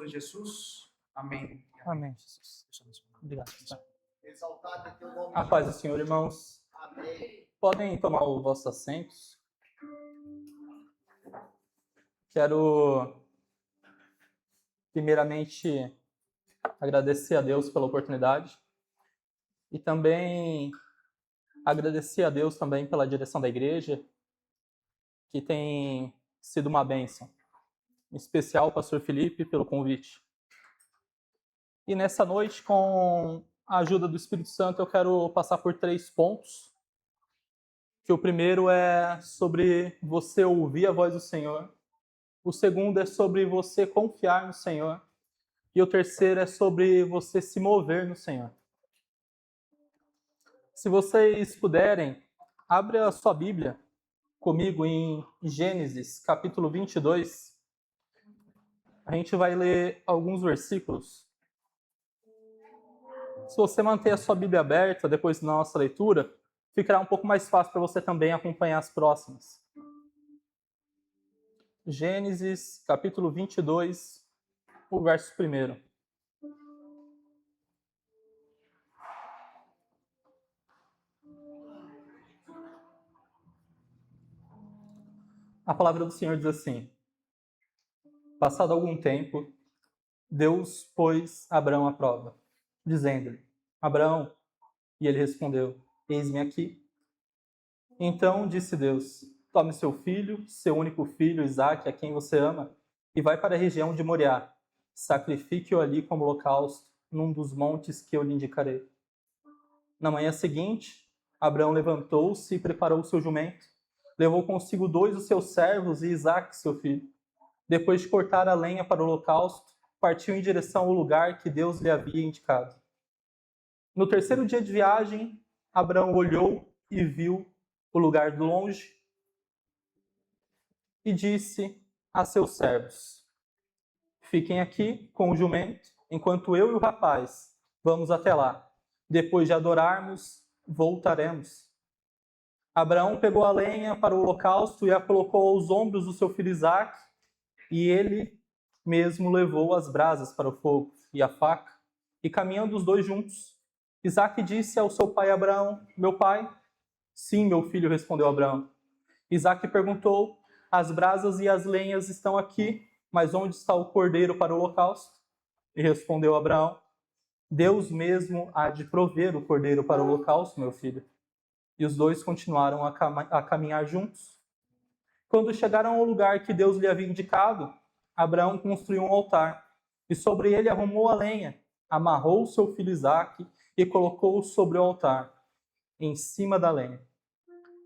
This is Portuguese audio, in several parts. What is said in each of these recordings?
sobre Jesus. Amém. Amém, Jesus. Deus abençoe. Obrigado, Senhor. Exaltado é teu nome. A paz do Senhor, irmãos. Amém. Podem tomar os vossos assentos. Quero, primeiramente, agradecer a Deus pela oportunidade e também agradecer a Deus também pela direção da igreja, que tem sido uma bênção. Em especial o pastor Felipe pelo convite. E nessa noite, com a ajuda do Espírito Santo, eu quero passar por 3 pontos. Que o primeiro é sobre você ouvir a voz do Senhor. O segundo é sobre você confiar no Senhor. E o terceiro é sobre você se mover no Senhor. Se vocês puderem, abre a sua Bíblia comigo em Gênesis, capítulo 22. A gente vai ler alguns versículos. Se você manter a sua Bíblia aberta depois da nossa leitura, ficará um pouco mais fácil para você também acompanhar as próximas. Gênesis, capítulo 22, o verso 1. A palavra do Senhor diz assim: passado algum tempo, Deus pôs Abrão à prova, dizendo-lhe: Abrão, e ele respondeu: eis-me aqui. Então disse Deus: tome seu filho, seu único filho, Isaque, a quem você ama, e vai para a região de Moriá. Sacrifique-o ali como holocausto, num dos montes que eu lhe indicarei. Na manhã seguinte, Abrão levantou-se e preparou o seu jumento. Levou consigo 2 dos seus servos e Isaque, seu filho. Depois de cortar a lenha para o holocausto, partiu em direção ao lugar que Deus lhe havia indicado. No 3º dia de viagem, Abrão olhou e viu o lugar de longe e disse a seus servos: fiquem aqui com o jumento, enquanto eu e o rapaz vamos até lá. Depois de adorarmos, voltaremos. Abraão pegou a lenha para o holocausto e a colocou aos ombros do seu filho Isaque, e ele mesmo levou as brasas para o fogo e a faca, e caminhando os 2 juntos, Isaque disse ao seu pai Abraão: meu pai? Sim, meu filho, respondeu Abraão. Isaque perguntou: as brasas e as lenhas estão aqui, mas onde está o cordeiro para o holocausto? E respondeu Abraão: Deus mesmo há de prover o cordeiro para o holocausto, meu filho. E os 2 continuaram a caminhar juntos. Quando chegaram ao lugar que Deus lhe havia indicado, Abraão construiu um altar, e sobre ele arrumou a lenha, amarrou seu filho Isaque e colocou-o sobre o altar, em cima da lenha.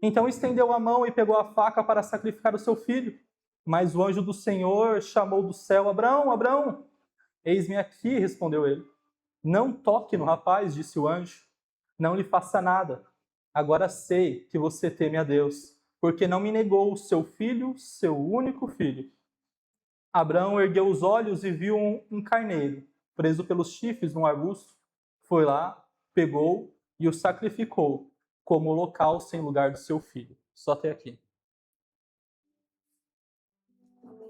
Então estendeu a mão e pegou a faca para sacrificar o seu filho. Mas o anjo do Senhor chamou do céu: Abraão, Abraão! Eis-me aqui, respondeu ele. Não toque no rapaz, disse o anjo. Não lhe faça nada. Agora sei que você teme a Deus, porque não me negou o seu filho, seu único filho. Abraão ergueu os olhos e viu um carneiro, preso pelos chifres num arbusto. Foi lá, pegou e o sacrificou como holocausto em lugar do seu filho. Só até aqui.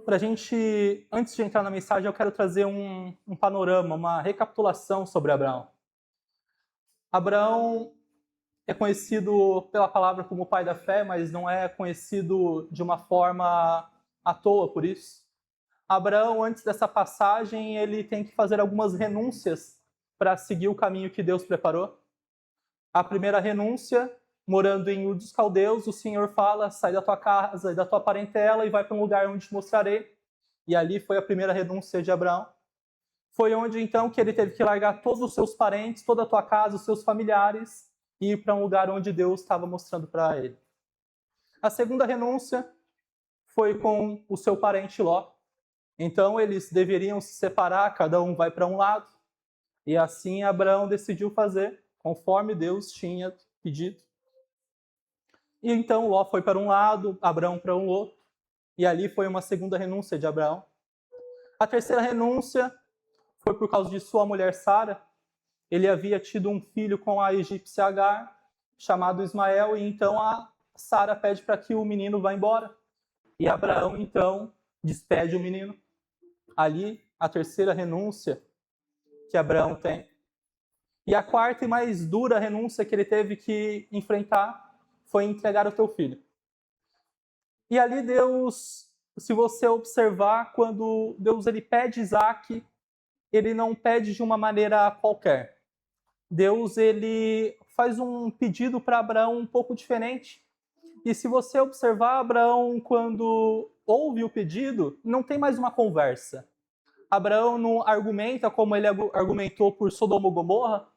Pra gente, antes de entrar na mensagem, eu quero trazer um panorama, uma recapitulação sobre Abraão. Abraão é conhecido pela palavra como o pai da fé, mas não é conhecido de uma forma à toa por isso. Abraão, antes dessa passagem, ele tem que fazer algumas renúncias para seguir o caminho que Deus preparou. A primeira renúncia, morando em Ur dos Caldeus, o Senhor fala: sai da tua casa e da tua parentela e vai para um lugar onde te mostrarei. E ali foi a primeira renúncia de Abraão. Foi onde então que ele teve que largar todos os seus parentes, toda a tua casa, os seus familiares, e ir para um lugar onde Deus estava mostrando para ele. A segunda renúncia foi com o seu parente Ló. Então eles deveriam se separar, cada um vai para um lado. E assim Abraão decidiu fazer, conforme Deus tinha pedido. E então Ló foi para um lado, Abraão para um outro. E ali foi uma segunda renúncia de Abraão. A terceira renúncia foi por causa de sua mulher Sara. Ele havia tido um filho com a egípcia Agar, chamado Ismael, e então a Sara pede para que o menino vá embora. E Abraão então despede o menino. Ali a terceira renúncia que Abraão tem. E a quarta e mais dura renúncia que ele teve que enfrentar foi entregar o teu filho. E ali Deus, se você observar, quando Deus ele pede Isaac, ele não pede de uma maneira qualquer. Deus ele faz um pedido para Abraão um pouco diferente. E se você observar, Abraão, quando ouve o pedido, não tem mais uma conversa. Abraão não argumenta como ele argumentou por Sodoma e Gomorra.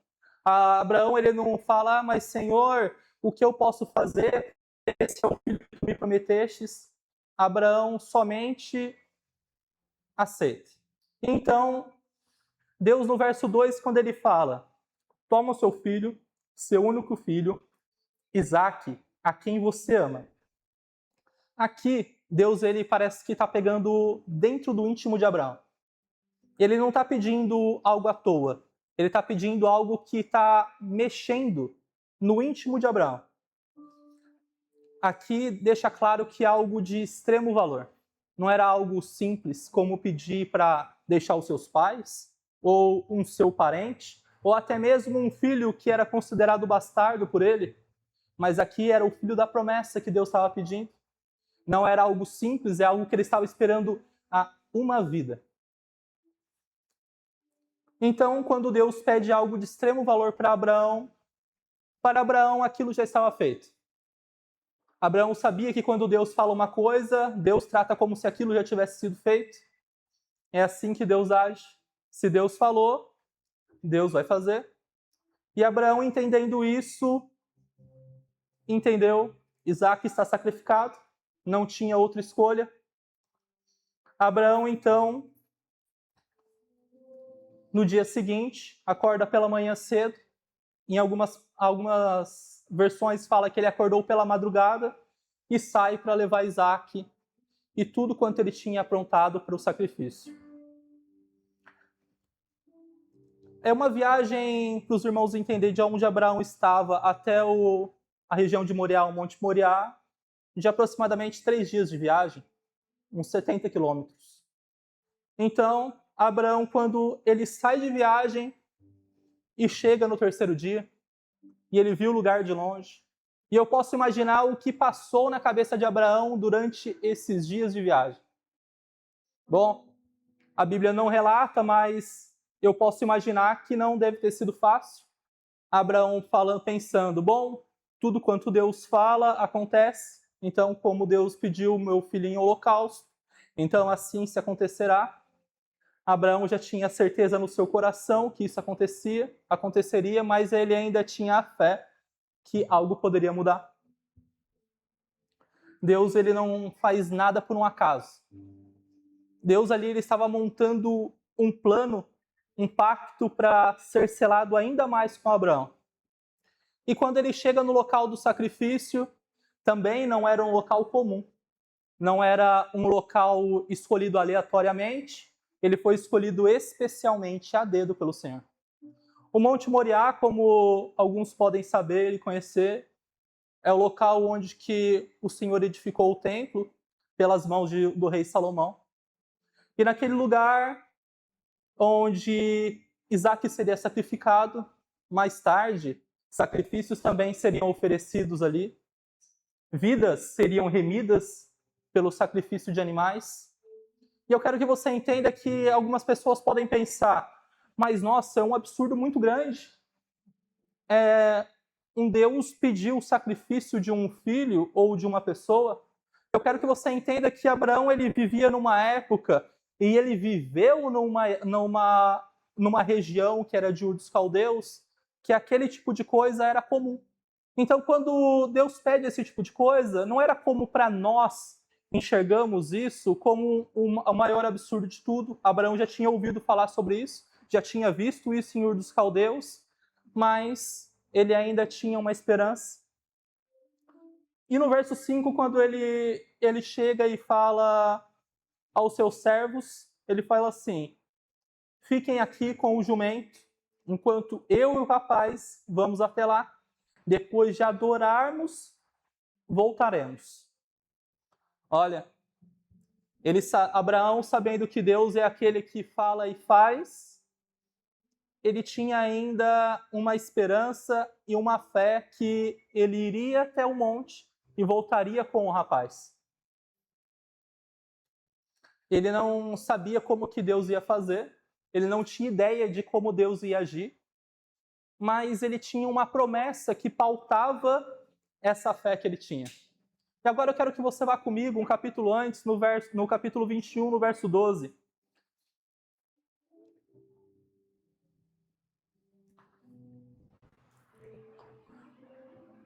Abraão ele não fala, mas Senhor, o que eu posso fazer? Esse é o filho que tu me prometestes. Abraão somente aceita. Então, Deus no verso 2, quando ele fala, toma o seu filho, seu único filho, Isaque, a quem você ama. Aqui, Deus ele parece que está pegando dentro do íntimo de Abraão. Ele não está pedindo algo à toa. Ele está pedindo algo que está mexendo no íntimo de Abraão. Aqui deixa claro que é algo de extremo valor. Não era algo simples, como pedir para deixar os seus pais, ou um seu parente, ou até mesmo um filho que era considerado bastardo por ele. Mas aqui era o filho da promessa que Deus estava pedindo. Não era algo simples, é algo que ele estava esperando há uma vida. Então, quando Deus pede algo de extremo valor para Abraão aquilo já estava feito. Abraão sabia que quando Deus fala uma coisa, Deus trata como se aquilo já tivesse sido feito. É assim que Deus age. Se Deus falou, Deus vai fazer. E Abraão, entendendo isso, entendeu, Isaac está sacrificado, não tinha outra escolha. Abraão, então, no dia seguinte, acorda pela manhã cedo. Em algumas versões fala que ele acordou pela madrugada e sai para levar Isaac e tudo quanto ele tinha aprontado para o sacrifício. É uma viagem para os irmãos entenderem de onde Abraão estava até a região de Moriá, o Monte Moriá, de aproximadamente 3 dias de viagem, uns 70 quilômetros. Então, Abraão, quando ele sai de viagem e chega no terceiro dia, e ele viu o lugar de longe, e eu posso imaginar o que passou na cabeça de Abraão durante esses dias de viagem. Bom, a Bíblia não relata, mas eu posso imaginar que não deve ter sido fácil. Abraão pensando, bom, tudo quanto Deus fala acontece, então como Deus pediu meu filho em holocausto, então assim se acontecerá. Abraão já tinha certeza no seu coração que isso aconteceria, mas ele ainda tinha a fé que algo poderia mudar. Deus ele não faz nada por um acaso. Deus ali ele estava montando um plano, um pacto para ser selado ainda mais com Abraão. E quando ele chega no local do sacrifício, também não era um local comum. Não era um local escolhido aleatoriamente. Ele foi escolhido especialmente a dedo pelo Senhor. O Monte Moriá, como alguns podem saber e conhecer, é o local onde que o Senhor edificou o templo pelas mãos do rei Salomão. E naquele lugar onde Isaac seria sacrificado, mais tarde, sacrifícios também seriam oferecidos ali. Vidas seriam remidas pelo sacrifício de animais. E eu quero que você entenda que algumas pessoas podem pensar, mas nossa, é um absurdo muito grande. Um Deus pediu o sacrifício de um filho ou de uma pessoa. Eu quero que você entenda que Abraão ele vivia numa época e ele viveu numa região que era de Ur dos Caldeus, que aquele tipo de coisa era comum. Então, quando Deus pede esse tipo de coisa, não era como para nós enxergamos isso como o maior absurdo de tudo. Abraão já tinha ouvido falar sobre isso, já tinha visto isso em Ur dos Caldeus, mas ele ainda tinha uma esperança. E no verso 5, quando ele chega e fala aos seus servos, ele fala assim, fiquem aqui com o jumento, enquanto eu e o rapaz vamos até lá. Depois de adorarmos, voltaremos. Olha, Abraão, sabendo que Deus é aquele que fala e faz, ele tinha ainda uma esperança e uma fé que ele iria até o monte e voltaria com o rapaz. Ele não sabia como que Deus ia fazer, ele não tinha ideia de como Deus ia agir, mas ele tinha uma promessa que pautava essa fé que ele tinha. E agora eu quero que você vá comigo um capítulo antes, no capítulo 21, no verso 12.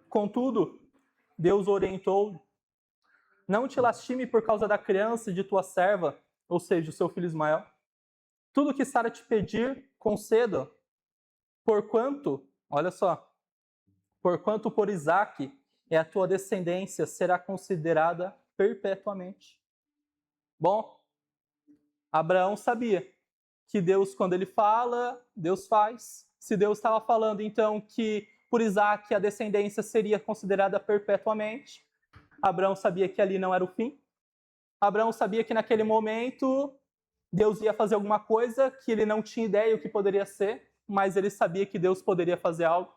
Contudo, Deus orientou: não te lastime por causa da criança de tua serva, ou seja, o seu filho Ismael. Tudo que Sara te pedir, conceda, porquanto, olha só, porquanto por Isaque é a tua descendência, será considerada perpetuamente. Bom, Abraão sabia que Deus, quando ele fala, Deus faz. Se Deus estava falando, então, que por Isaque a descendência seria considerada perpetuamente, Abraão sabia que ali não era o fim. Abraão sabia que naquele momento Deus ia fazer alguma coisa que ele não tinha ideia o que poderia ser, mas ele sabia que Deus poderia fazer algo.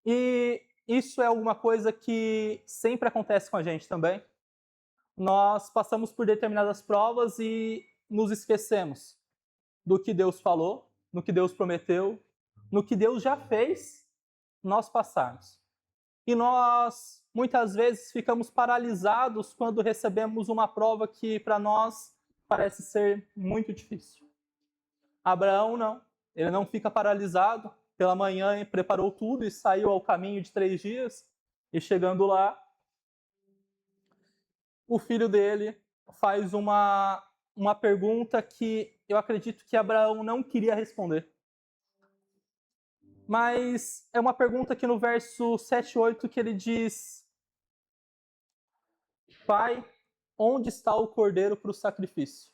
E isso é alguma coisa que sempre acontece com a gente também. Nós passamos por determinadas provas e nos esquecemos do que Deus falou, no que Deus prometeu, no que Deus já fez nós passarmos. E nós, muitas vezes, ficamos paralisados quando recebemos uma prova que, para nós, parece ser muito difícil. Abraão, não. Ele não fica paralisado. Pela manhã, ele preparou tudo e saiu ao caminho de 3 dias. E chegando lá, o filho dele faz uma pergunta que eu acredito que Abraão não queria responder. Mas é uma pergunta que no verso 7 e 8 que ele diz: Pai, onde está o cordeiro para o sacrifício?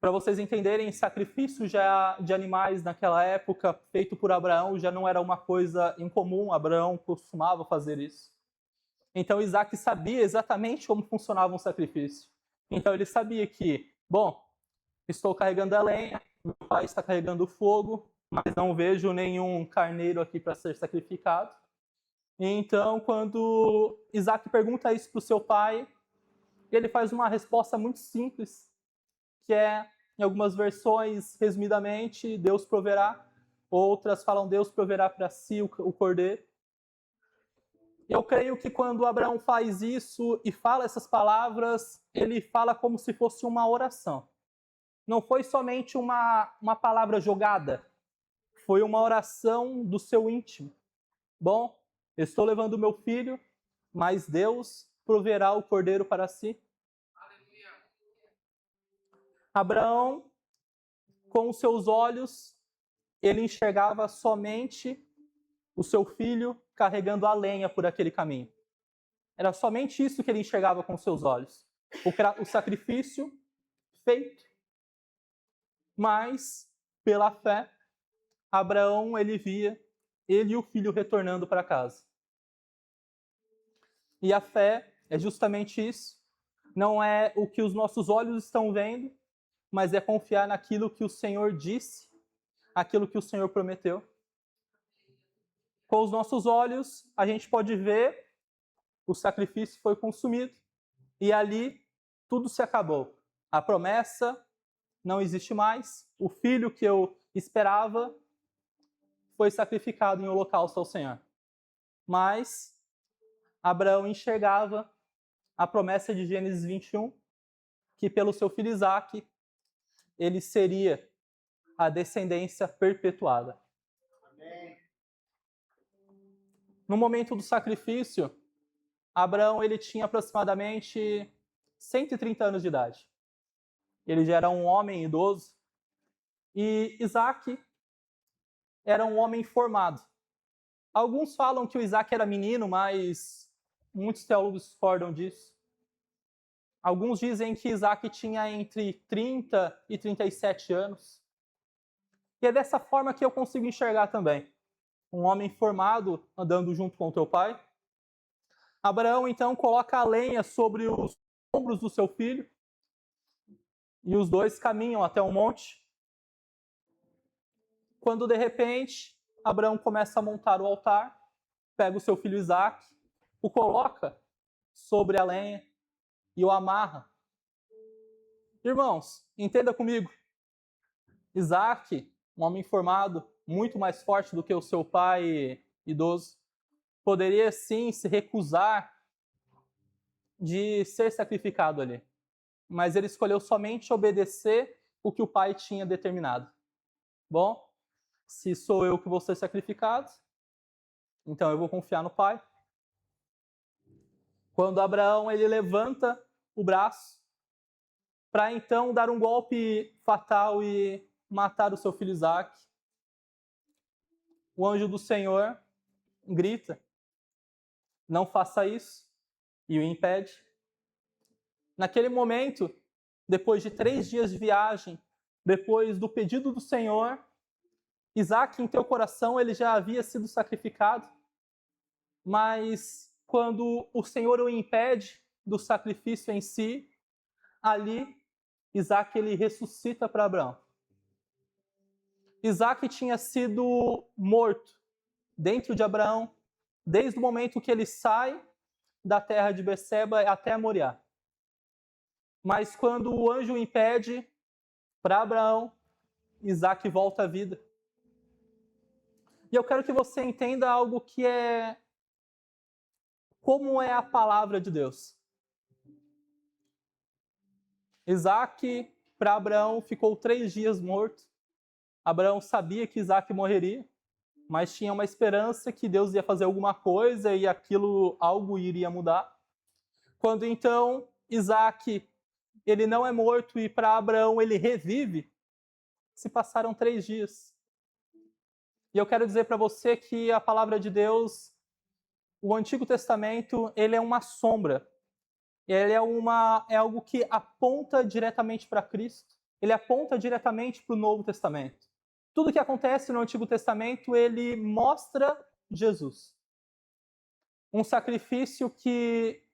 Para vocês entenderem, sacrifício já de animais naquela época, feito por Abraão, já não era uma coisa incomum, Abraão costumava fazer isso. Então Isaac sabia exatamente como funcionava um sacrifício. Então ele sabia que, bom, estou carregando a lenha, meu pai está carregando o fogo, mas não vejo nenhum carneiro aqui para ser sacrificado. Então, quando Isaac pergunta isso para o seu pai, ele faz uma resposta muito simples, que é, em algumas versões, resumidamente, Deus proverá. Outras falam, Deus proverá para si o cordeiro. Eu creio que quando Abraão faz isso e fala essas palavras, ele fala como se fosse uma oração. Não foi somente uma palavra jogada, foi uma oração do seu íntimo. Bom, estou levando o meu filho, mas Deus proverá o cordeiro para si. Aleluia. Abraão, com os seus olhos, ele enxergava somente o seu filho carregando a lenha por aquele caminho. Era somente isso que ele enxergava com os seus olhos. O sacrifício feito. Mas, pela fé, Abraão, ele via ele e o filho retornando para casa. E a fé é justamente isso. Não é o que os nossos olhos estão vendo, mas é confiar naquilo que o Senhor disse, aquilo que o Senhor prometeu. Com os nossos olhos, a gente pode ver o sacrifício foi consumido e ali tudo se acabou. A promessa não existe mais. O filho que eu esperava foi sacrificado em holocausto ao Senhor. Mas Abraão enxergava a promessa de Gênesis 21, que pelo seu filho Isaque, ele seria a descendência perpetuada. Amém. No momento do sacrifício, Abraão ele tinha aproximadamente 130 anos de idade. Ele já era um homem idoso. E Isaque era um homem formado. Alguns falam que o Isaque era menino, mas muitos teólogos discordam disso. Alguns dizem que Isaque tinha entre 30 e 37 anos. E é dessa forma que eu consigo enxergar também. Um homem formado andando junto com o teu pai. Abraão, então, coloca a lenha sobre os ombros do seu filho e os dois caminham até o monte. Quando, de repente, Abraão começa a montar o altar, pega o seu filho Isaque, o coloca sobre a lenha e o amarra. Irmãos, entenda comigo. Isaque, um homem formado, muito mais forte do que o seu pai idoso, poderia sim se recusar de ser sacrificado ali. Mas ele escolheu somente obedecer o que o pai tinha determinado. Bom, se sou eu que vou ser sacrificado, então eu vou confiar no pai. Quando Abraão ele levanta o braço para então dar um golpe fatal e matar o seu filho Isaque, o anjo do Senhor grita: não faça isso, e o impede. Naquele momento, depois de 3 dias de viagem, depois do pedido do Senhor, Isaque, em teu coração, ele já havia sido sacrificado, mas quando o Senhor o impede do sacrifício em si, ali, Isaque ele ressuscita para Abraão. Isaque tinha sido morto dentro de Abraão, desde o momento que ele sai da terra de Beceba até Moriá. Mas quando o anjo o impede para Abraão, Isaque volta à vida. E eu quero que você entenda algo que é como é a palavra de Deus. Isaque, para Abraão, ficou 3 dias morto. Abraão sabia que Isaque morreria, mas tinha uma esperança que Deus ia fazer alguma coisa e algo iria mudar. Quando então Isaque, ele não é morto e para Abraão ele revive, se passaram 3 dias. E eu quero dizer para você que a palavra de Deus, o Antigo Testamento, ele é uma sombra. Ele é algo que aponta diretamente para Cristo. Ele aponta diretamente para o Novo Testamento. Tudo que acontece no Antigo Testamento, ele mostra Jesus. Um sacrifício que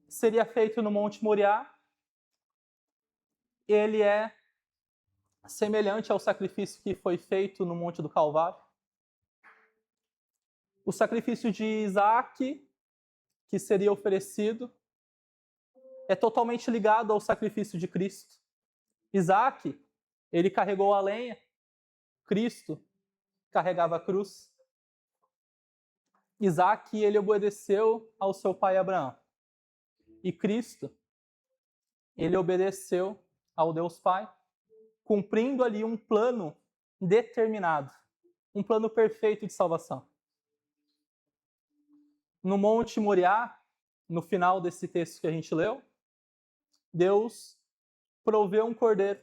seria feito no Monte Moriá, ele é semelhante ao sacrifício que foi feito no Monte do Calvário. O sacrifício de Isaque, que seria oferecido, é totalmente ligado ao sacrifício de Cristo. Isaque, ele carregou a lenha, Cristo carregava a cruz. Isaque, ele obedeceu ao seu pai Abraão. E Cristo, ele obedeceu ao Deus Pai, cumprindo ali um plano determinado, um plano perfeito de salvação. No Monte Moriá, no final desse texto que a gente leu, Deus proveu um cordeiro,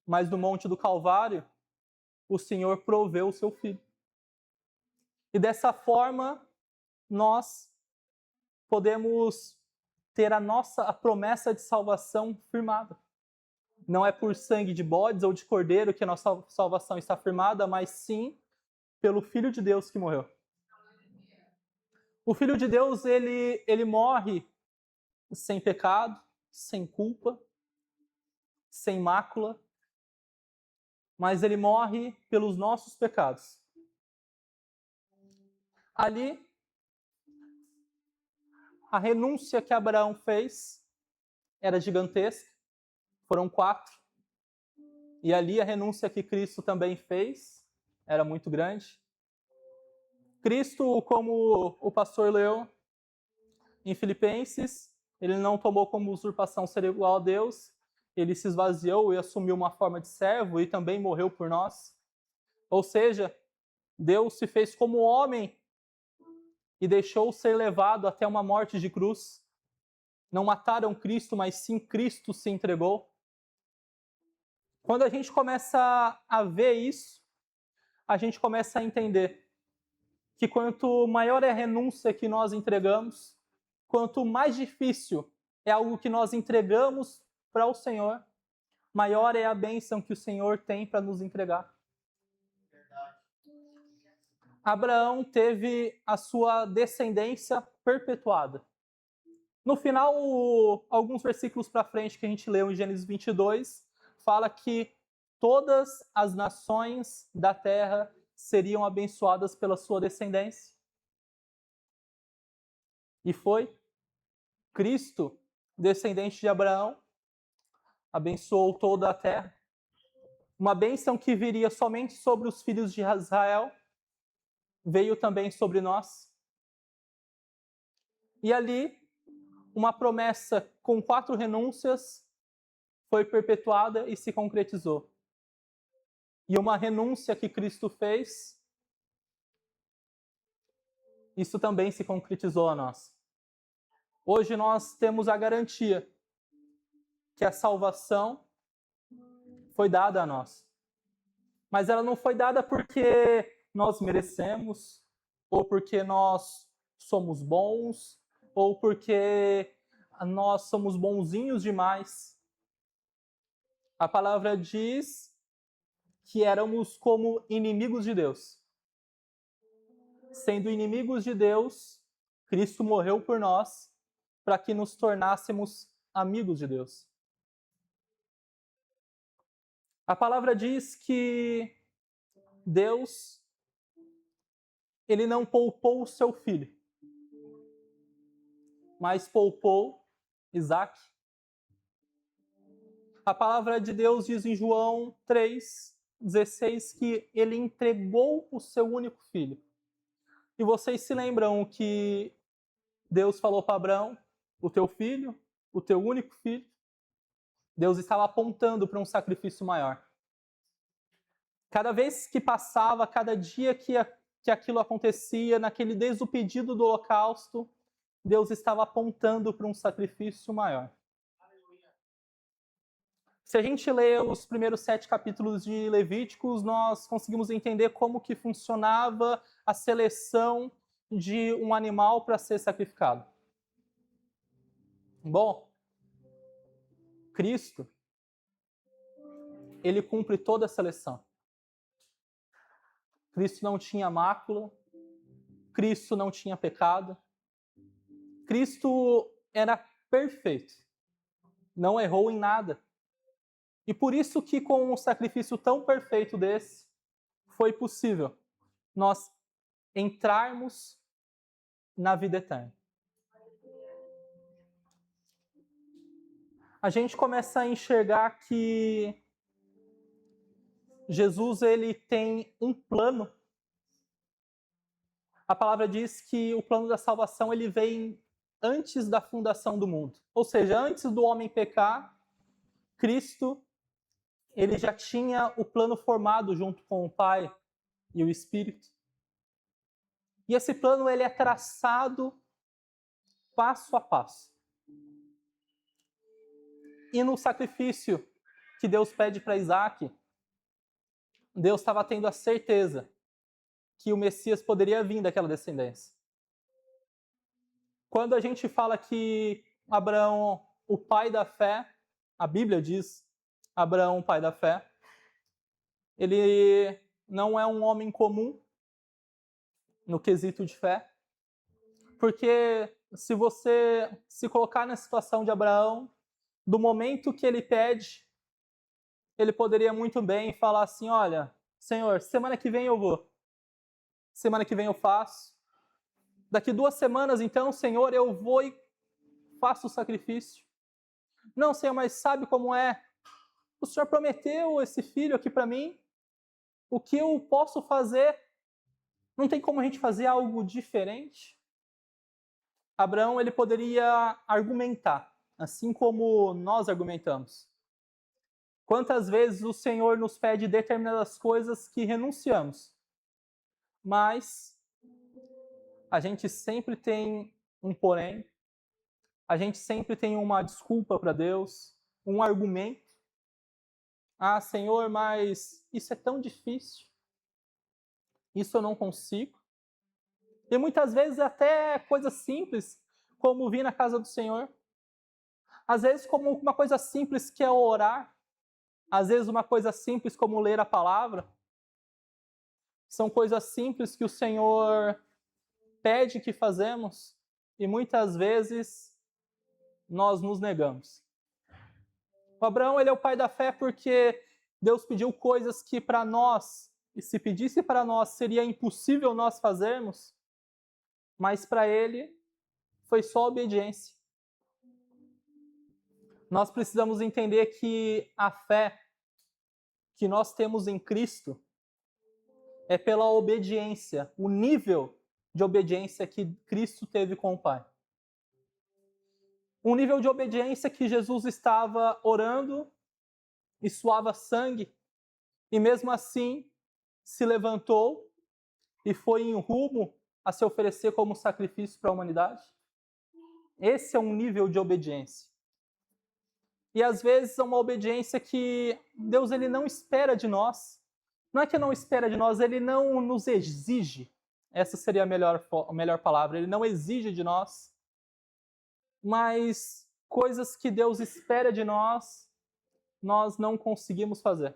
mas no Monte do Calvário, o Senhor proveu o seu filho. E dessa forma, nós podemos ter a promessa de salvação firmada. Não é por sangue de bodes ou de cordeiro que a nossa salvação está firmada, mas sim pelo Filho de Deus que morreu. O Filho de Deus, ele morre sem pecado, sem culpa, sem mácula, mas ele morre pelos nossos pecados. Ali, a renúncia que Abraão fez era gigantesca, foram 4. E ali a renúncia que Cristo também fez era muito grande. Cristo, como o pastor leu em Filipenses, ele não tomou como usurpação ser igual a Deus, ele se esvaziou e assumiu uma forma de servo e também morreu por nós. Ou seja, Deus se fez como homem e deixou ser levado até uma morte de cruz. Não mataram Cristo, mas sim Cristo se entregou. Quando a gente começa a ver isso, a gente começa a entender que quanto maior é a renúncia que nós entregamos, quanto mais difícil é algo que nós entregamos para o Senhor, maior é a bênção que o Senhor tem para nos entregar. Abraão teve a sua descendência perpetuada. No final, alguns versículos para frente que a gente leu em Gênesis 22, fala que todas as nações da terra seriam abençoadas pela sua descendência. E foi Cristo, descendente de Abraão, abençoou toda a terra. Uma bênção que viria somente sobre os filhos de Israel, veio também sobre nós. E ali, uma promessa com 4 renúncias foi perpetuada e se concretizou. E uma renúncia que Cristo fez, isso também se concretizou a nós. Hoje nós temos a garantia que a salvação foi dada a nós. Mas ela não foi dada porque nós merecemos, ou porque nós somos bons, ou porque nós somos bonzinhos demais. A palavra diz que éramos como inimigos de Deus. Sendo inimigos de Deus, Cristo morreu por nós para que nos tornássemos amigos de Deus. A palavra diz que Deus, ele não poupou o seu filho, mas poupou Isaac. A palavra de Deus diz em João 3,16 que ele entregou o seu único filho. E vocês se lembram que Deus falou para Abraão, o teu filho, o teu único filho? Deus estava apontando para um sacrifício maior. Cada vez que passava, cada dia que aquilo acontecia, desde o pedido do holocausto, Deus estava apontando para um sacrifício maior. Se a gente lê os primeiros 7 capítulos de Levíticos, nós conseguimos entender como que funcionava a seleção de um animal para ser sacrificado. Bom, Cristo, ele cumpre toda a seleção. Cristo não tinha mácula, Cristo não tinha pecado, Cristo era perfeito, não errou em nada. E por isso que com um sacrifício tão perfeito desse, foi possível nós entrarmos na vida eterna. A gente começa a enxergar que Jesus, ele tem um plano. A palavra diz que o plano da salvação, ele vem antes da fundação do mundo. Ou seja, antes do homem pecar, Cristo, ele já tinha o plano formado junto com o Pai e o Espírito. E esse plano, ele é traçado passo a passo. E no sacrifício que Deus pede para Isaac, Deus estava tendo a certeza que o Messias poderia vir daquela descendência. Quando a gente fala que Abraão, o pai da fé, a Bíblia diz Abraão, o pai da fé, ele não é um homem comum no quesito de fé, porque se você se colocar na situação de Abraão, do momento que ele pede, ele poderia muito bem falar assim, olha, Senhor, semana que vem eu vou. Semana que vem eu faço. Daqui 2 semanas, então, Senhor, eu vou e faço o sacrifício. Não, Senhor, mas sabe como é? O Senhor prometeu esse filho aqui para mim. O que eu posso fazer? Não tem como a gente fazer algo diferente? Abraão, ele poderia argumentar, assim como nós argumentamos. Quantas vezes o Senhor nos pede determinadas coisas que renunciamos, mas a gente sempre tem um porém, a gente sempre tem uma desculpa para Deus, um argumento. Ah, Senhor, mas isso é tão difícil, isso eu não consigo. E muitas vezes até coisas simples, como vir na casa do Senhor. Às vezes como uma coisa simples que é orar. Às vezes uma coisa simples como ler a palavra. São coisas simples que o Senhor pede que fazemos e muitas vezes nós nos negamos. O Abraão, ele é o pai da fé porque Deus pediu coisas que para nós, e se pedisse para nós, seria impossível nós fazermos, mas para ele foi só obediência. Nós precisamos entender que a fé que nós temos em Cristo é pela obediência, o nível de obediência que Cristo teve com o Pai. Um nível de obediência que Jesus estava orando e suava sangue, e mesmo assim se levantou e foi em rumo a se oferecer como sacrifício para a humanidade. Esse é um nível de obediência. E às vezes é uma obediência que Deus ele não espera de nós. Não é que não espera de nós, ele não nos exige. Essa seria a melhor palavra. Ele não exige de nós. Mas coisas que Deus espera de nós, nós não conseguimos fazer.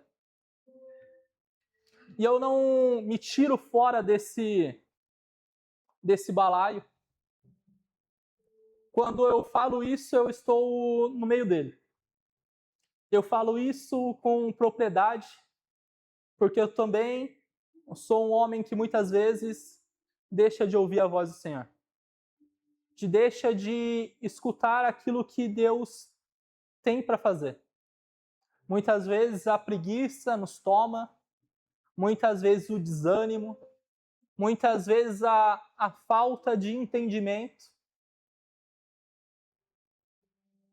E eu não me tiro fora desse balaio. Quando eu falo isso, eu estou no meio dele. Eu falo isso com propriedade, porque eu também sou um homem que muitas vezes deixa de ouvir a voz do Senhor. Deixa de escutar aquilo que Deus tem para fazer. Muitas vezes a preguiça nos toma, muitas vezes o desânimo, muitas vezes a falta de entendimento.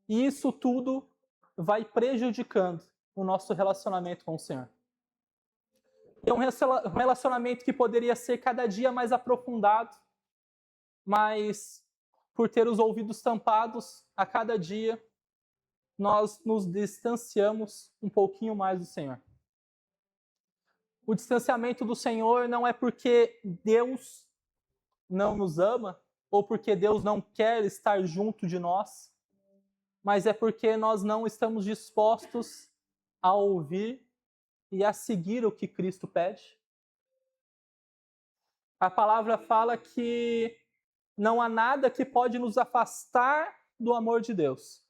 E isso tudo vai prejudicando o nosso relacionamento com o Senhor. É um relacionamento que poderia ser cada dia mais aprofundado, mas por ter os ouvidos tampados, a cada dia nós nos distanciamos um pouquinho mais do Senhor. O distanciamento do Senhor não é porque Deus não nos ama ou porque Deus não quer estar junto de nós, mas é porque nós não estamos dispostos a ouvir e a seguir o que Cristo pede. A palavra fala que não há nada que pode nos afastar do amor de Deus.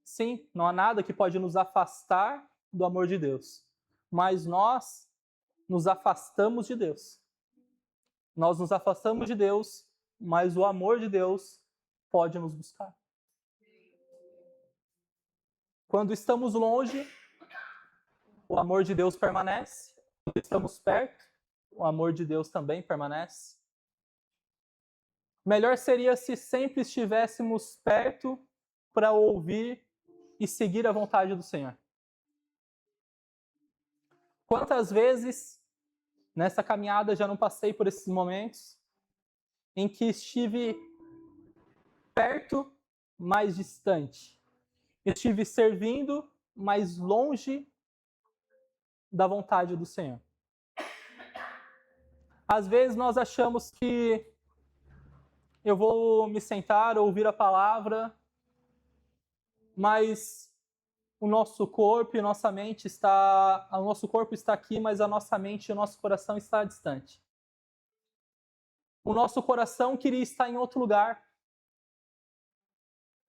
Sim, não há nada que pode nos afastar do amor de Deus. Mas nós nos afastamos de Deus. Nós nos afastamos de Deus, mas o amor de Deus pode nos buscar. Quando estamos longe, o amor de Deus permanece. Quando estamos perto, o amor de Deus também permanece. Melhor seria se sempre estivéssemos perto para ouvir e seguir a vontade do Senhor. Quantas vezes nessa caminhada já não passei por esses momentos em que estive perto, mas distante. Estive servindo, mas longe da vontade do Senhor. Às vezes nós achamos que eu vou me sentar, ouvir a palavra, mas o nosso corpo e nossa mente o nosso corpo está aqui, mas a nossa mente e o nosso coração está distante. O nosso coração queria estar em outro lugar,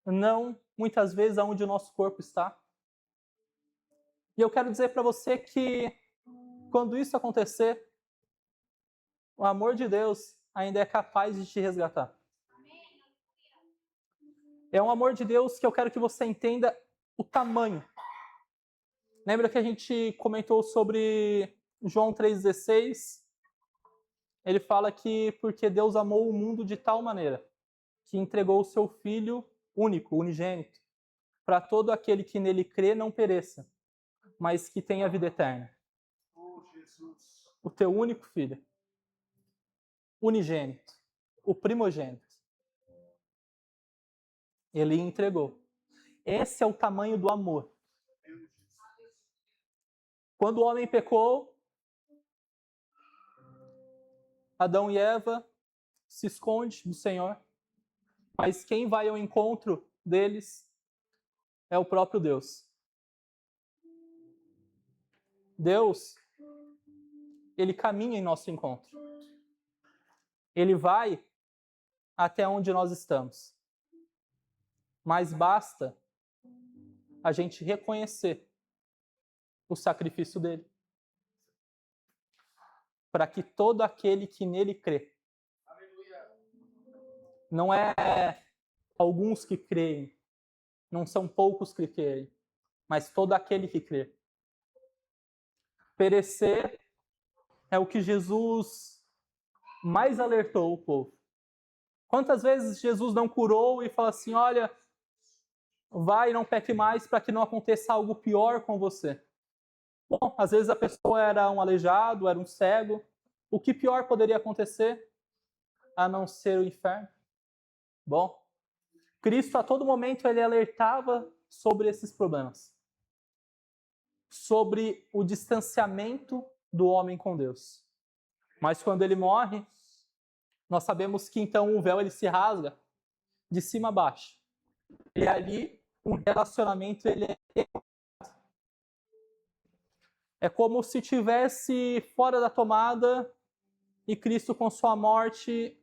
não muitas vezes aonde o nosso corpo está. E eu quero dizer para você que quando isso acontecer, o amor de Deus ainda é capaz de te resgatar. É um amor de Deus que eu quero que você entenda o tamanho. Lembra que a gente comentou sobre João 3,16? Ele fala que porque Deus amou o mundo de tal maneira que entregou o seu Filho único, unigênito, para todo aquele que nele crê não pereça, mas que tenha vida eterna. O teu único Filho, unigênito, o primogênito. Ele entregou. Esse é o tamanho do amor. Quando o homem pecou, Adão e Eva se escondem do Senhor, mas quem vai ao encontro deles é o próprio Deus. Deus, ele caminha em nosso encontro. Ele vai até onde nós estamos. Mas basta a gente reconhecer o sacrifício dele, para que todo aquele que nele crê, não é alguns que creem, não são poucos que creem, mas todo aquele que crê. Perecer é o que Jesus mais alertou o povo. Quantas vezes Jesus não curou e falou assim, olha, vai e não peque mais para que não aconteça algo pior com você. Bom, às vezes a pessoa era um aleijado, era um cego. O que pior poderia acontecer a não ser o inferno? Bom, Cristo a todo momento ele alertava sobre esses problemas. Sobre o distanciamento do homem com Deus. Mas quando ele morre, nós sabemos que então o véu ele se rasga de cima a baixo. E ali o relacionamento ele é como se tivesse fora da tomada e Cristo com sua morte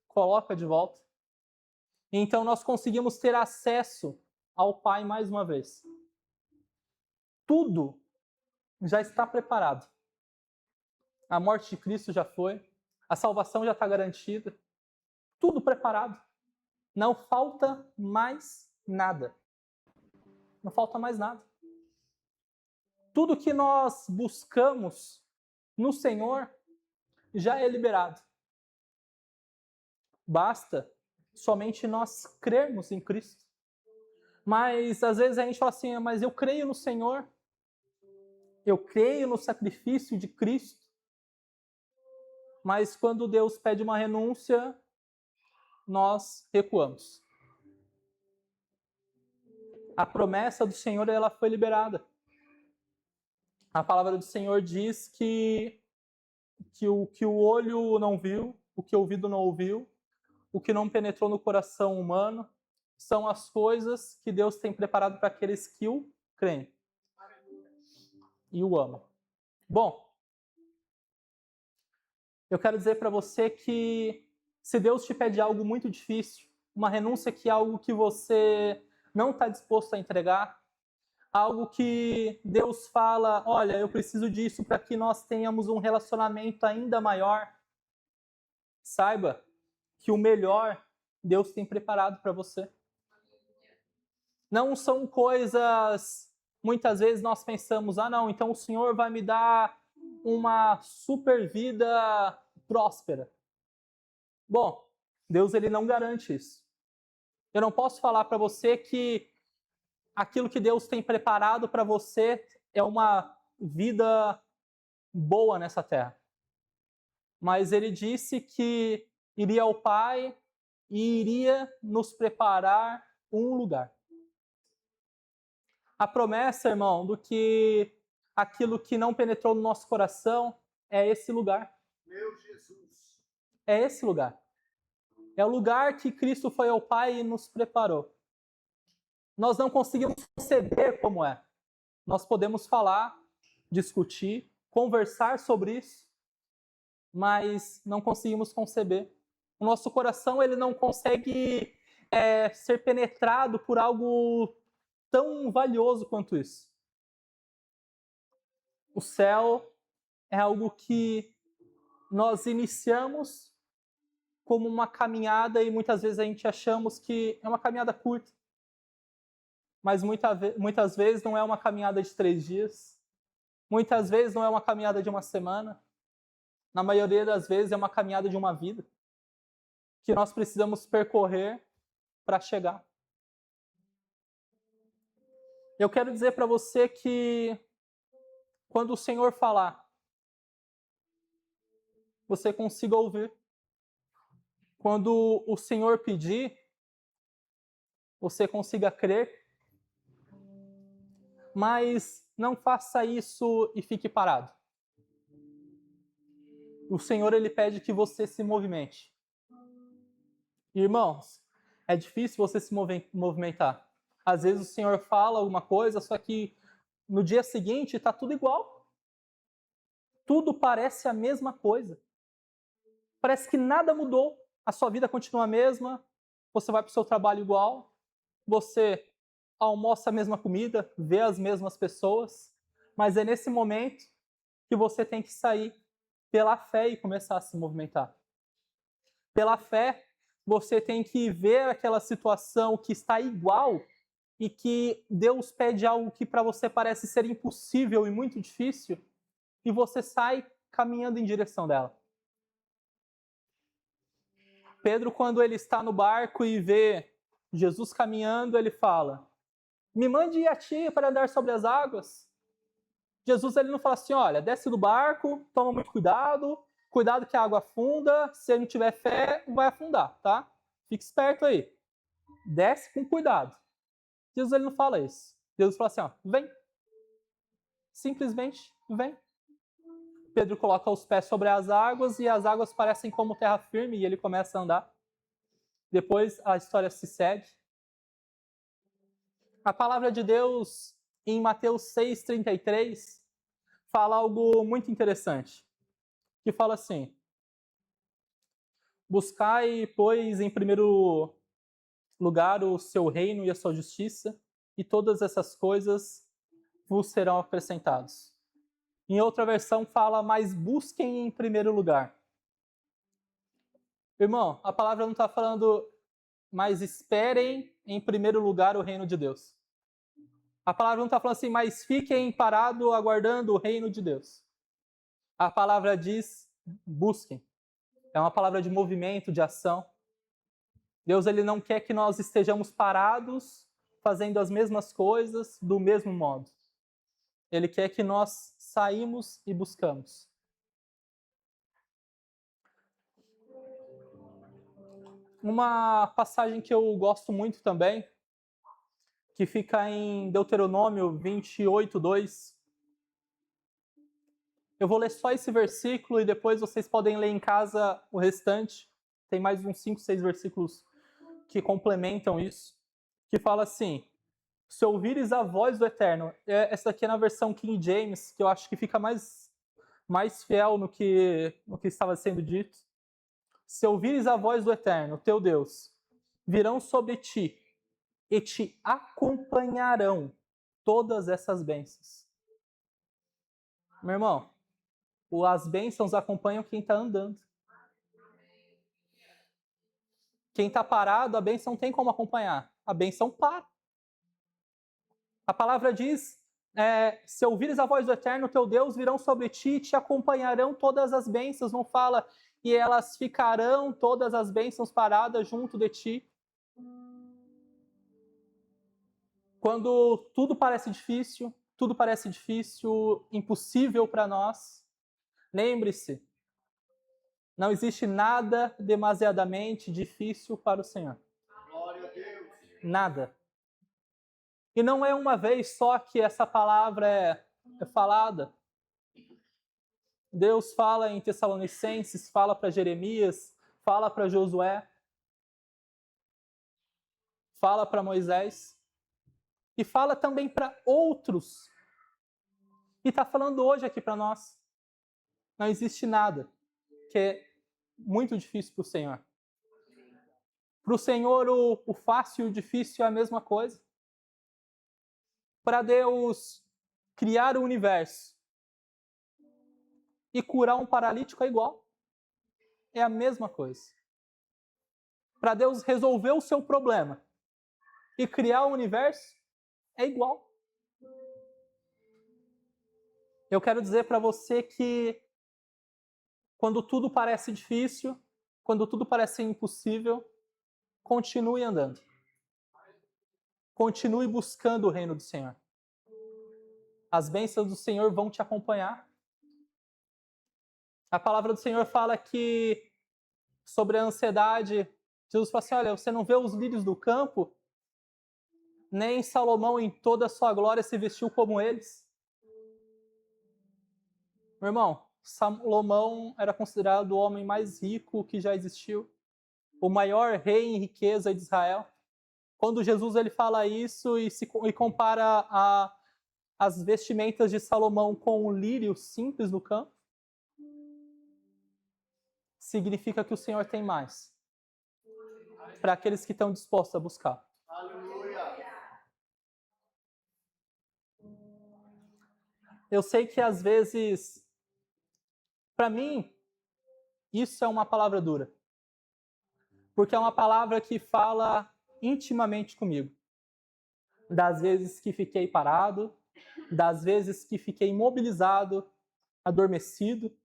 coloca de volta. Então nós conseguimos ter acesso ao Pai mais uma vez. Tudo já está preparado. A morte de Cristo já foi, a salvação já está garantida, tudo preparado. Não falta mais nada. Não falta mais nada. Tudo que nós buscamos no Senhor já é liberado. Basta somente nós crermos em Cristo. Mas às vezes a gente fala assim, mas eu creio no Senhor, eu creio no sacrifício de Cristo. Mas quando Deus pede uma renúncia, nós recuamos. A promessa do Senhor ela foi liberada. A palavra do Senhor diz que o olho não viu, o que o ouvido não ouviu, o que não penetrou no coração humano, são as coisas que Deus tem preparado para aqueles que o creem e o amam. Bom, eu quero dizer para você que se Deus te pede algo muito difícil, uma renúncia que é algo que você não está disposto a entregar, algo que Deus fala, olha, eu preciso disso para que nós tenhamos um relacionamento ainda maior. Saiba que o melhor Deus tem preparado para você. Não são coisas, muitas vezes nós pensamos, não, então o Senhor vai me dar uma super vida próspera. Bom, Deus ele não garante isso. Eu não posso falar para você que aquilo que Deus tem preparado para você é uma vida boa nessa terra. Mas ele disse que iria ao Pai e iria nos preparar um lugar. A promessa, irmão, do que aquilo que não penetrou no nosso coração é esse lugar. Meu Jesus. É esse lugar. É o lugar que Cristo foi ao Pai e nos preparou. Nós não conseguimos conceber como é. Nós podemos falar, discutir, conversar sobre isso, mas não conseguimos conceber. O nosso coração ele não consegue ser penetrado por algo tão valioso quanto isso. O céu é algo que nós iniciamos como uma caminhada e muitas vezes a gente achamos que é uma caminhada curta. Mas muitas vezes não é uma caminhada de 3 dias. Muitas vezes não é uma caminhada de uma semana. Na maioria das vezes é uma caminhada de uma vida que nós precisamos percorrer para chegar. Eu quero dizer para você que quando o Senhor falar, você consiga ouvir. Quando o Senhor pedir, você consiga crer. Mas não faça isso e fique parado. O Senhor ele pede que você se movimente. Irmãos, é difícil você se movimentar. Às vezes o Senhor fala alguma coisa, só que no dia seguinte está tudo igual. tudo parece a mesma coisa. Parece que nada mudou. A sua vida continua a mesma, você vai para o seu trabalho igual, você almoça a mesma comida, vê as mesmas pessoas, mas é nesse momento que você tem que sair pela fé e começar a se movimentar. Pela fé, você tem que ver aquela situação que está igual e que Deus pede algo que para você parece ser impossível e muito difícil, e você sai caminhando em direção dela. Pedro, quando ele está no barco e vê Jesus caminhando, ele fala: me mande ir a ti para andar sobre as águas. Jesus ele não fala assim: olha, desce do barco, toma muito cuidado, cuidado que a água afunda, se ele não tiver fé, vai afundar, tá? Fique esperto aí. Desce com cuidado. Jesus ele não fala isso. Jesus fala assim: ó, vem. Simplesmente vem. Pedro coloca os pés sobre as águas e as águas parecem como terra firme e ele começa a andar. Depois a história se segue. A palavra de Deus em Mateus 6,33 fala algo muito interessante, que fala assim: buscai, pois, em primeiro lugar o seu reino e a sua justiça, e todas essas coisas vos serão acrescentadas. Em outra versão fala: mas busquem em primeiro lugar. Irmão, a palavra não está falando, mas esperem em primeiro lugar o reino de Deus. A palavra não está falando assim, mas fiquem parados aguardando o reino de Deus. A palavra diz, busquem. É uma palavra de movimento, de ação. Deus ele não quer que nós estejamos parados fazendo as mesmas coisas do mesmo modo. Ele quer que nós saímos e buscamos. Uma passagem que eu gosto muito também, que fica em Deuteronômio 28:2. Eu vou ler só esse versículo e depois vocês podem ler em casa o restante. Tem mais uns 5, 6 versículos que complementam isso. Que fala assim: se ouvires a voz do Eterno. Essa aqui é na versão King James, que eu acho que fica mais fiel no que estava sendo dito. Se ouvires a voz do Eterno, teu Deus, virão sobre ti e te acompanharão todas essas bênçãos. Meu irmão, as bênçãos acompanham quem está andando. Quem está parado, a bênção não tem como acompanhar. A bênção para. A palavra diz, se ouvires a voz do Eterno, teu Deus, virão sobre ti e te acompanharão todas as bênçãos. Não fala, e elas ficarão todas as bênçãos paradas junto de ti. Quando tudo parece difícil, impossível para nós, lembre-se, não existe nada demasiadamente difícil para o Senhor. Glória a Deus. Nada. E não é uma vez só que essa palavra é falada. Deus fala em Tessalonicenses, fala para Jeremias, fala para Josué, fala para Moisés e fala também para outros. E está falando hoje aqui para nós. Não existe nada que é muito difícil para o Senhor. Para o Senhor, o fácil e o difícil é a mesma coisa. Para Deus criar o universo e curar um paralítico é igual. É a mesma coisa. Para Deus resolver o seu problema e criar o universo é igual. Eu quero dizer para você que quando tudo parece difícil, quando tudo parece impossível, continue andando. Continue buscando o reino do Senhor. As bênçãos do Senhor vão te acompanhar. A palavra do Senhor fala que, sobre a ansiedade, Jesus fala assim, olha, você não vê os lírios do campo? Nem Salomão em toda a sua glória se vestiu como eles. Meu irmão, Salomão era considerado o homem mais rico que já existiu. O maior rei em riqueza de Israel. Quando Jesus ele fala isso e compara as vestimentas de Salomão com o lírio simples do campo, significa que o Senhor tem mais para aqueles que estão dispostos a buscar. Aleluia. Eu sei que às vezes, para mim, isso é uma palavra dura. Porque é uma palavra que fala intimamente comigo. Das vezes que fiquei parado, das vezes que fiquei imobilizado, adormecido.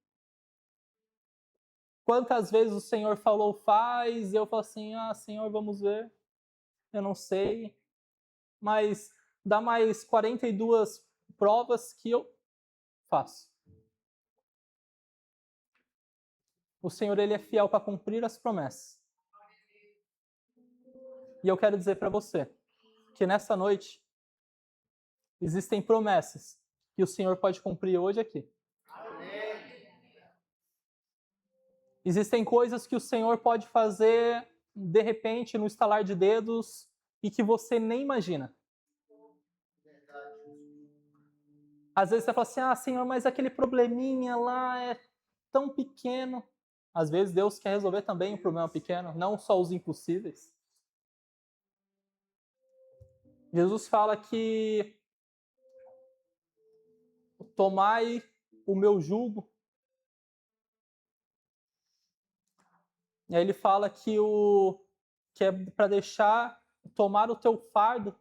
Quantas vezes o Senhor falou, faz, e eu falo assim, Senhor, vamos ver. Eu não sei. Mas dá mais 42 provas que eu faço. O Senhor, Ele é fiel para cumprir as promessas. E eu quero dizer para você que nessa noite existem promessas que o Senhor pode cumprir hoje aqui. Existem coisas que o Senhor pode fazer de repente no estalar de dedos e que você nem imagina. Às vezes você fala assim, Senhor, mas aquele probleminha lá é tão pequeno. Às vezes Deus quer resolver também um problema pequeno, não só os impossíveis. Jesus fala que tomai o meu jugo. E aí ele fala que é para deixar tomar o teu fardo.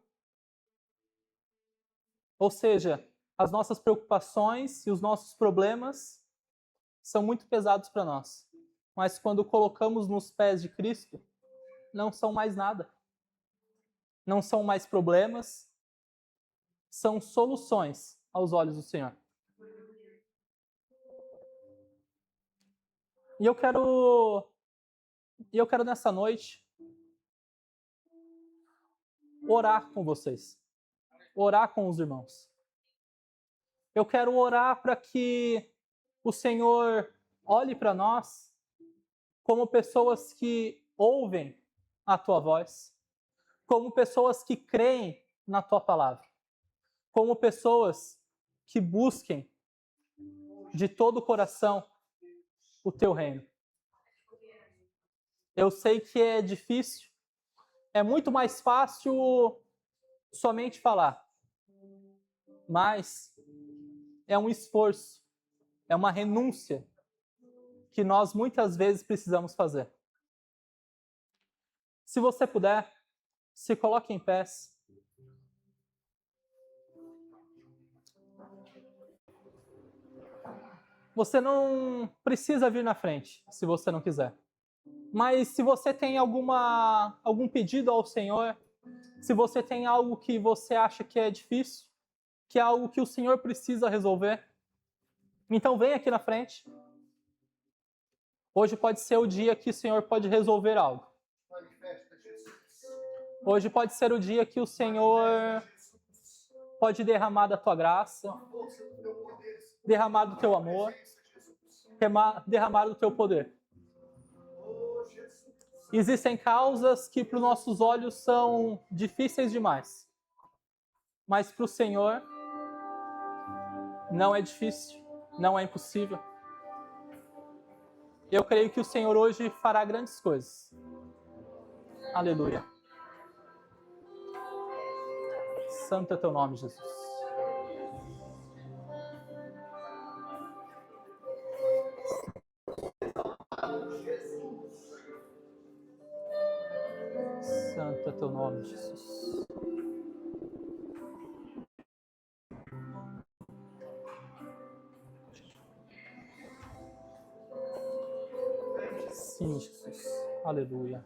Ou seja, as nossas preocupações e os nossos problemas são muito pesados para nós. Mas quando colocamos nos pés de Cristo, não são mais nada. Não são mais problemas, são soluções aos olhos do Senhor. E eu quero nessa noite orar com vocês. Orar com os irmãos. Eu quero orar para que o Senhor olhe para nós como pessoas que ouvem a tua voz, como pessoas que creem na tua palavra, como pessoas que busquem de todo o coração o teu reino. Eu sei que é difícil, é muito mais fácil somente falar, mas é um esforço, é uma renúncia que nós muitas vezes precisamos fazer. Se você puder, se coloque em pés. Você não precisa vir na frente, se você não quiser. Mas se você tem algum pedido ao Senhor, se você tem algo que você acha que é difícil, que é algo que o Senhor precisa resolver, então vem aqui na frente. Hoje pode ser o dia que o Senhor pode resolver algo. Hoje pode ser o dia que o Senhor pode derramar da tua graça, derramar do teu amor, derramar do teu poder. Existem causas que para os nossos olhos são difíceis demais, mas para o Senhor não é difícil, não é impossível. Eu creio que o Senhor hoje fará grandes coisas. Aleluia. Santo é teu nome, Jesus. Santo é teu nome, Jesus. Sim, Jesus. Aleluia.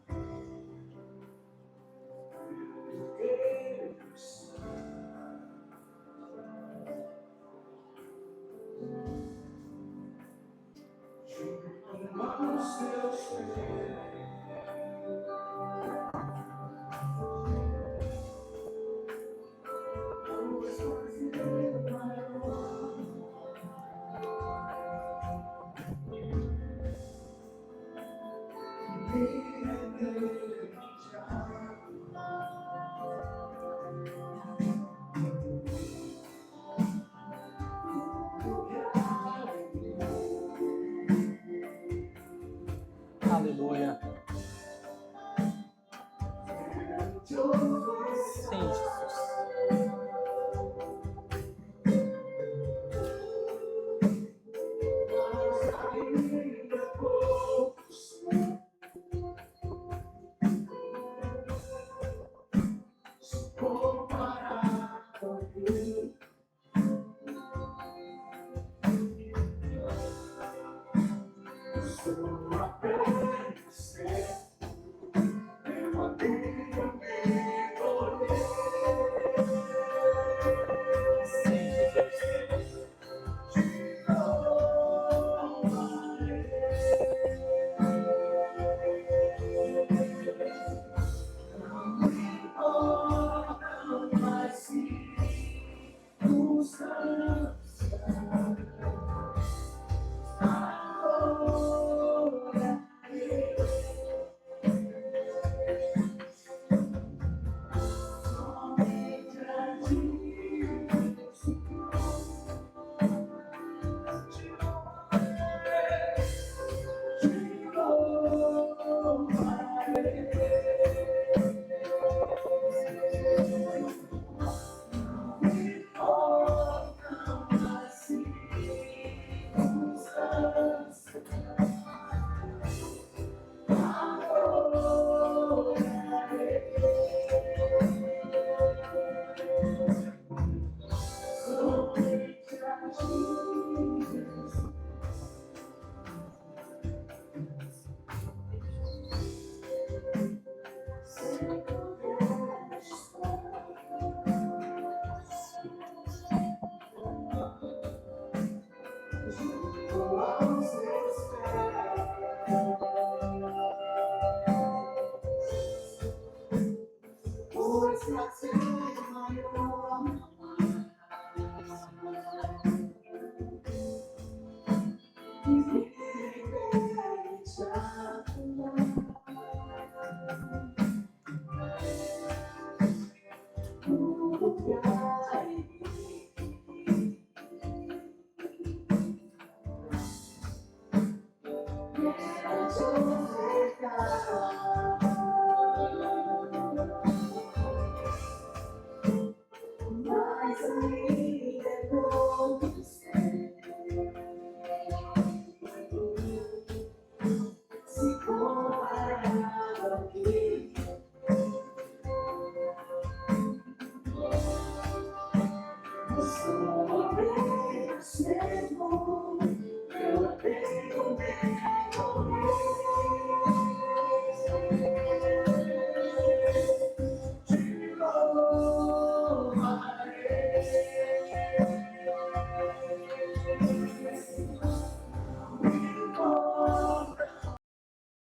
Mais